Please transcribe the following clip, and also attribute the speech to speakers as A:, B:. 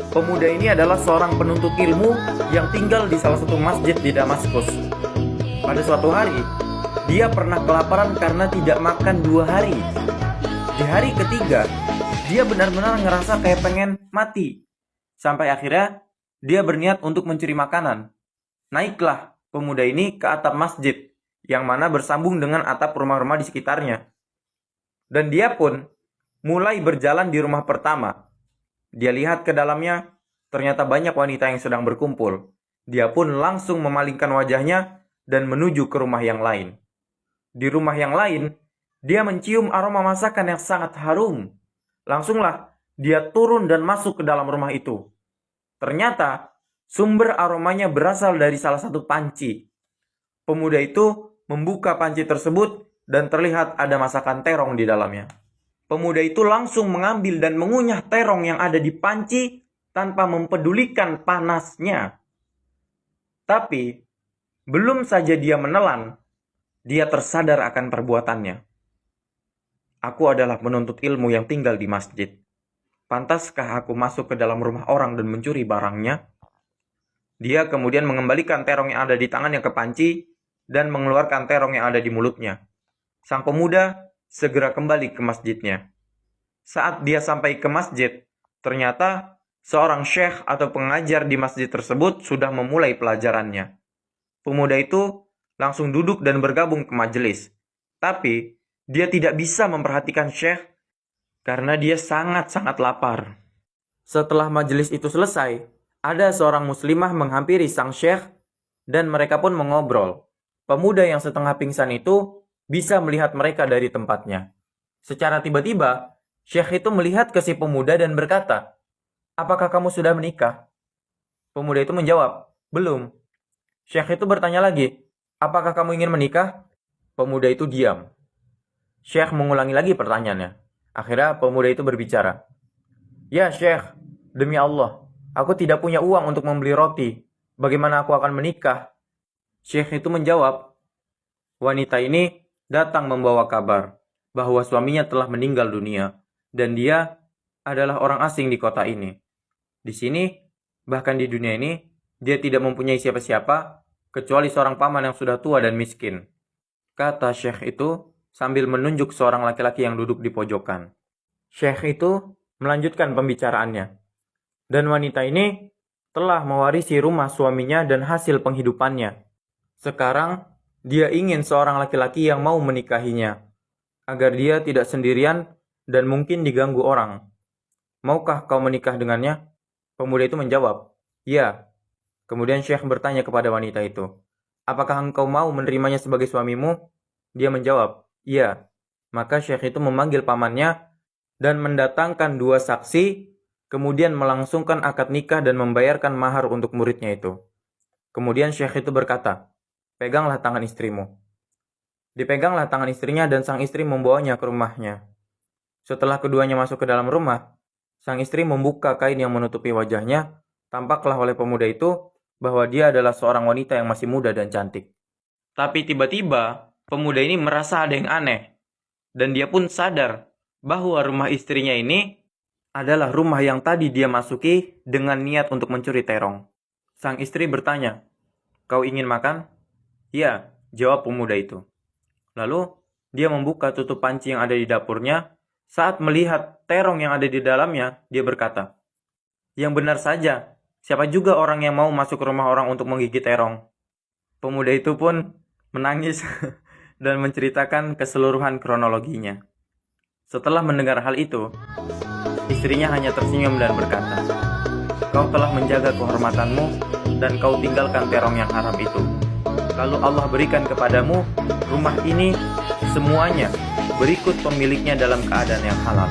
A: Pemuda ini adalah seorang penuntut ilmu yang tinggal di salah satu masjid di Damaskus. Pada suatu hari, dia pernah kelaparan karena tidak makan 2 hari. Di hari ketiga, dia benar-benar ngerasa kayak pengen mati. Sampai akhirnya, dia berniat untuk mencuri makanan. Naiklah pemuda ini ke atap masjid, yang mana bersambung dengan atap rumah-rumah di sekitarnya. Dan dia pun mulai berjalan di rumah pertama. Dia lihat ke dalamnya, ternyata banyak wanita yang sedang berkumpul. Dia pun langsung memalingkan wajahnya dan menuju ke rumah yang lain. Di rumah yang lain, dia mencium aroma masakan yang sangat harum. Langsunglah dia turun dan masuk ke dalam rumah itu. Ternyata sumber aromanya berasal dari salah satu panci. Pemuda itu membuka panci tersebut dan terlihat ada masakan terong di dalamnya. Pemuda itu langsung mengambil dan mengunyah terong yang ada di panci tanpa mempedulikan panasnya. Tapi, belum saja dia menelan, dia tersadar akan perbuatannya. Aku adalah penuntut ilmu yang tinggal di masjid. Pantaskah aku masuk ke dalam rumah orang dan mencuri barangnya? Dia kemudian mengembalikan terong yang ada di tangannya ke panci dan mengeluarkan terong yang ada di mulutnya. Sang pemuda segera kembali ke masjidnya. Saat dia sampai ke masjid, ternyata seorang syekh atau pengajar di masjid tersebut sudah memulai pelajarannya. Pemuda itu langsung duduk dan bergabung ke majelis. Tapi, dia tidak bisa memperhatikan syekh karena dia sangat-sangat lapar. Setelah majelis itu selesai, ada seorang muslimah menghampiri sang syekh dan mereka pun mengobrol. Pemuda yang setengah pingsan itu bisa melihat mereka dari tempatnya. Secara tiba-tiba, syekh itu melihat ke si pemuda dan berkata, "Apakah kamu sudah menikah?" Pemuda itu menjawab, "Belum." Syekh itu bertanya lagi, "Apakah kamu ingin menikah?" Pemuda itu diam. Syekh mengulangi lagi pertanyaannya. Akhirnya pemuda itu berbicara, "Ya Syekh, demi Allah, aku tidak punya uang untuk membeli roti. Bagaimana aku akan menikah?" Syekh itu menjawab, "Wanita ini datang membawa kabar bahwa suaminya telah meninggal dunia dan dia adalah orang asing di kota ini. Di sini, bahkan di dunia ini, dia tidak mempunyai siapa-siapa kecuali seorang paman yang sudah tua dan miskin." Kata Syekh itu sambil menunjuk seorang laki-laki yang duduk di pojokan. Syekh itu melanjutkan pembicaraannya. Dan wanita ini telah mewarisi rumah suaminya dan hasil penghidupannya. Sekarang, dia ingin seorang laki-laki yang mau menikahinya, agar dia tidak sendirian dan mungkin diganggu orang. "Maukah kau menikah dengannya?" Pemuda itu menjawab, "Ya." Kemudian Syekh bertanya kepada wanita itu, "Apakah engkau mau menerimanya sebagai suamimu?" Dia menjawab, "Ya." Maka Syekh itu memanggil pamannya dan mendatangkan 2 saksi, kemudian melangsungkan akad nikah dan membayarkan mahar untuk muridnya itu. Kemudian Syekh itu berkata, "Peganglah tangan istrimu." Dipeganglah tangan istrinya dan sang istri membawanya ke rumahnya. Setelah keduanya masuk ke dalam rumah, sang istri membuka kain yang menutupi wajahnya. Tampaklah oleh pemuda itu bahwa dia adalah seorang wanita yang masih muda dan cantik. Tapi tiba-tiba, pemuda ini merasa ada yang aneh. Dan dia pun sadar bahwa rumah istrinya ini adalah rumah yang tadi dia masuki dengan niat untuk mencuri terong. Sang istri bertanya, "Kau ingin makan?" "Ya," jawab pemuda itu. Lalu, dia membuka tutup panci yang ada di dapurnya. Saat melihat terong yang ada di dalamnya, dia berkata, "Yang benar saja, siapa juga orang yang mau masuk ke rumah orang untuk menggigit terong?" Pemuda itu pun menangis dan menceritakan keseluruhan kronologinya. Setelah mendengar hal itu, istrinya hanya tersenyum dan berkata, "Kau telah menjaga kehormatanmu dan kau tinggalkan terong yang haram itu. Lalu Allah berikan kepadamu rumah ini semuanya berikut pemiliknya dalam keadaan yang halal."